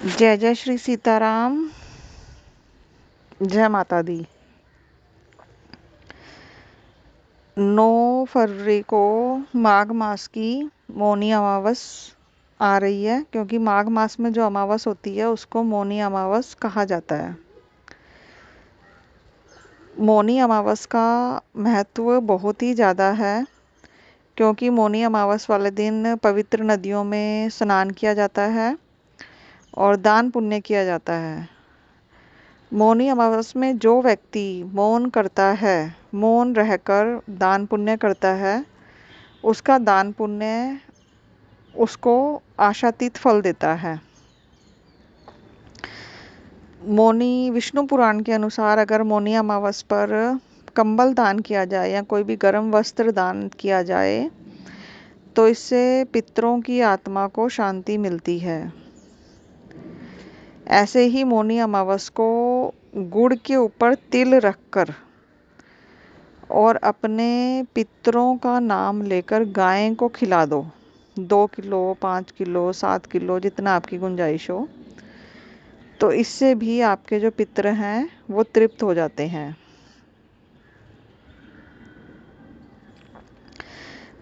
जय जय श्री सीताराम। जय माता दी। 9 फरवरी को माघ मास की मौनी अमावस आ रही है, क्योंकि माघ मास में जो अमावस होती है उसको मौनी अमावस कहा जाता है। मौनी अमावस का महत्व बहुत ही ज़्यादा है, क्योंकि मौनी अमावस वाले दिन पवित्र नदियों में स्नान किया जाता है और दान पुण्य किया जाता है। मौनी अमावस में जो व्यक्ति मौन करता है, मौन रहकर दान पुण्य करता है, उसका दान पुण्य उसको आशातीत फल देता है। मौनी विष्णु पुराण के अनुसार अगर मौनी अमावस पर कंबल दान किया जाए या कोई भी गर्म वस्त्र दान किया जाए तो इससे पितरों की आत्मा को शांति मिलती है। ऐसे ही मौनी अमावस को गुड़ के ऊपर तिल रखकर और अपने पितरों का नाम लेकर गाय को खिला दो। 2 किलो, 5 किलो, 7 किलो, जितना आपकी गुंजाइश हो, तो इससे भी आपके जो पितर हैं वो तृप्त हो जाते हैं।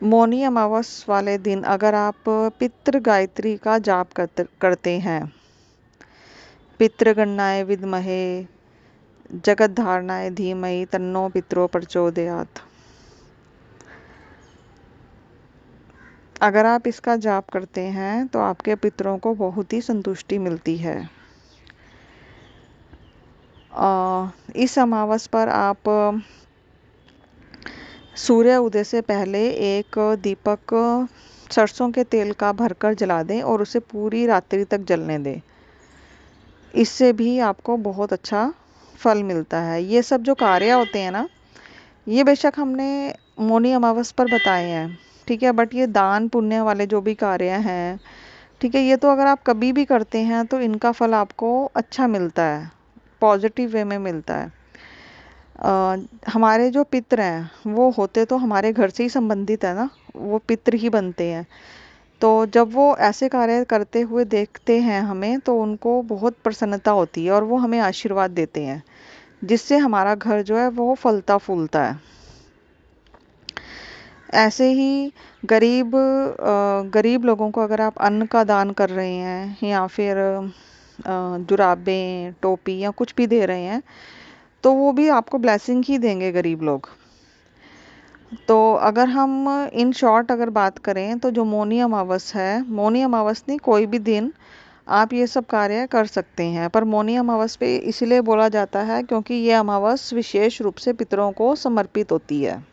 मौनी अमावस वाले दिन अगर आप पितृ गायत्री का जाप करते हैं, पितृगणाय विद्महे जगद्धारणाय धीमहि तन्नो पितरो प्रचोदयात्, अगर आप इसका जाप करते हैं तो आपके पितरों को बहुत ही संतुष्टि मिलती है। इस अमावस पर आप सूर्य उदय से पहले एक दीपक सरसों के तेल का भरकर जला दें और उसे पूरी रात्रि तक जलने दें। इससे भी आपको बहुत अच्छा फल मिलता है। ये सब जो कार्य होते हैं ना, ये बेशक हमने मौनी अमावस पर बताए हैं, ठीक है, बट ये दान पुण्य वाले जो भी कार्य हैं, ठीक है, ये तो अगर आप कभी भी करते हैं तो इनका फल आपको अच्छा मिलता है, पॉजिटिव वे में मिलता है। हमारे जो पितर हैं वो होते तो हमारे घर से ही संबंधित है ना, वो पितर ही बनते हैं। तो जब वो ऐसे कार्य करते हुए देखते हैं हमें, तो उनको बहुत प्रसन्नता होती है और वो हमें आशीर्वाद देते हैं, जिससे हमारा घर जो है वो फलता फूलता है। ऐसे ही गरीब लोगों को अगर आप अन्न का दान कर रहे हैं या फिर जुराबें, टोपी या कुछ भी दे रहे हैं, तो वो भी आपको ब्लेसिंग ही देंगे गरीब लोग। तो अगर हम इन शॉर्ट अगर बात करें तो जो मौनी अमावस है, मौनी अमावस नहीं, कोई भी दिन आप ये सब कार्य कर सकते हैं, पर मौनी अमावस पे इसलिए बोला जाता है क्योंकि ये अमावस विशेष रूप से पितरों को समर्पित होती है।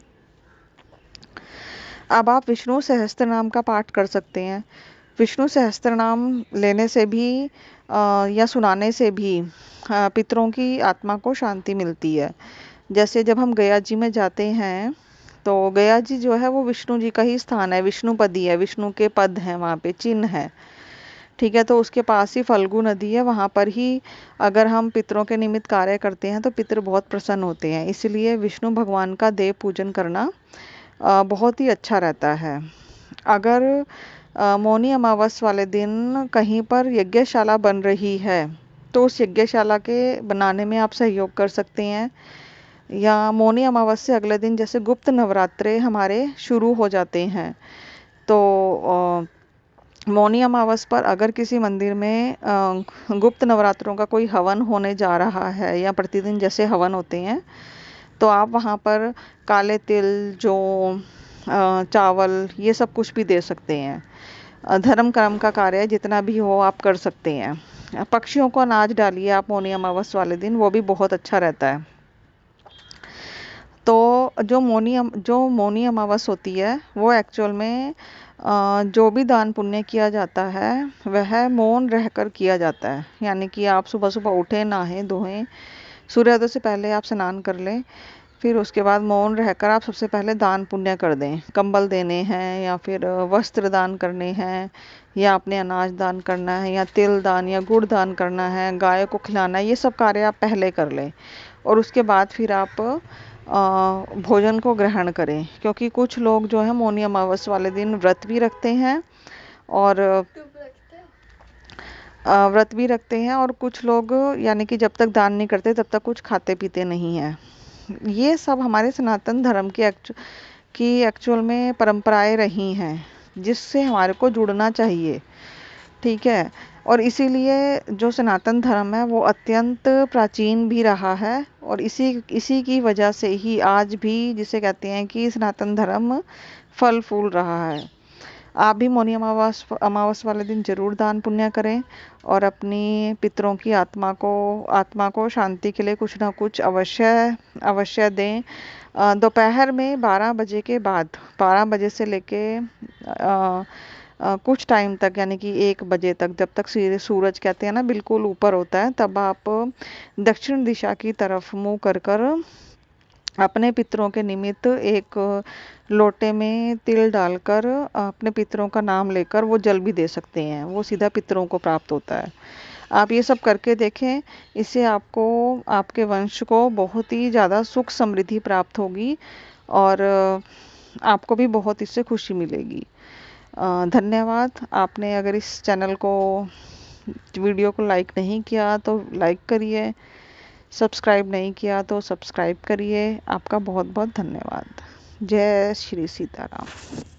अब आप विष्णु सहस्त्र नाम का पाठ कर सकते हैं। विष्णु सहस्त्र नाम लेने से भी या सुनाने से भी पितरों की आत्मा को शांति मिलती है। जैसे जब हम गया जी में जाते हैं तो गया जी जो है वो विष्णु जी का ही स्थान है, विष्णुपदी है, विष्णु के पद हैं, वहाँ पे चिन्ह है, ठीक है। तो उसके पास ही फल्गु नदी है, वहाँ पर ही अगर हम पितरों के निमित्त कार्य करते हैं तो पितर बहुत प्रसन्न होते हैं। इसलिए विष्णु भगवान का देव पूजन करना बहुत ही अच्छा रहता है। अगर मौनी अमावस वाले दिन कहीं पर यज्ञशाला बन रही है तो उस यज्ञशाला के बनाने में आप सहयोग कर सकते हैं। या मौनी अमावस से अगले दिन जैसे गुप्त नवरात्रे हमारे शुरू हो जाते हैं, तो मौनी अमावस पर अगर किसी मंदिर में गुप्त नवरात्रों का कोई हवन होने जा रहा है या प्रतिदिन जैसे हवन होते हैं, तो आप वहाँ पर काले तिल, जौ, चावल, ये सब कुछ भी दे सकते हैं। धर्म कर्म का कार्य जितना भी हो आप कर सकते हैं। पक्षियों को अनाज डालिए आप मौनी अमावस वाले दिन, वो भी बहुत अच्छा रहता है। तो जो मौनी अमावस होती है वो एक्चुअल में जो भी दान पुण्य किया जाता है वह मौन रहकर किया जाता है। यानी कि आप सुबह सुबह उठें, नहाएं धोएं, सूर्योदय से पहले आप स्नान कर लें, फिर उसके बाद मौन रहकर आप सबसे पहले दान पुण्य कर दें। कंबल देने हैं या फिर वस्त्र दान करने हैं या अपने अनाज दान करना है या तिल दान या गुड़ दान करना है, गाय को खिलाना है, ये सब कार्य आप पहले कर लें और उसके बाद फिर आप भोजन को ग्रहण करें। क्योंकि कुछ लोग जो है मौनी अमावस वाले दिन व्रत भी रखते हैं और व्रत भी रखते हैं, और कुछ लोग यानी कि जब तक दान नहीं करते तब तक कुछ खाते पीते नहीं हैं। ये सब हमारे सनातन धर्म की एक्चुअल में परंपराएं रही हैं, जिससे हमारे को जुड़ना चाहिए। ठीक है। और इसीलिए जो सनातन धर्म है वो अत्यंत प्राचीन भी रहा है, और इसी इसी की वजह से ही आज भी जिसे कहते हैं कि सनातन धर्म फल फूल रहा है। आप भी मौनी अमावस वाले दिन जरूर दान पुण्य करें, और अपनी पितरों की आत्मा को शांति के लिए कुछ ना कुछ अवश्य अवश्य दें। दोपहर में 12 बजे के बाद, 12 बजे से लेके कुछ टाइम तक, यानी कि 1 बजे तक, जब तक सूरज कहते हैं ना बिल्कुल ऊपर होता है, तब आप दक्षिण दिशा की तरफ मुंह कर कर अपने पितरों के निमित्त एक लोटे में तिल डालकर अपने पितरों का नाम लेकर वो जल भी दे सकते हैं। वो सीधा पितरों को प्राप्त होता है। आप ये सब करके देखें। इससे आपको, आपके वंश को बहुत ही ज़्यादा सुख समृद्धि प्राप्त होगी, और आपको भी बहुत इससे खुशी मिलेगी। धन्यवाद। आपने अगर इस चैनल को, वीडियो को लाइक नहीं किया तो लाइक करिए, सब्सक्राइब नहीं किया तो सब्सक्राइब करिए। आपका बहुत बहुत धन्यवाद। जय श्री सीताराम।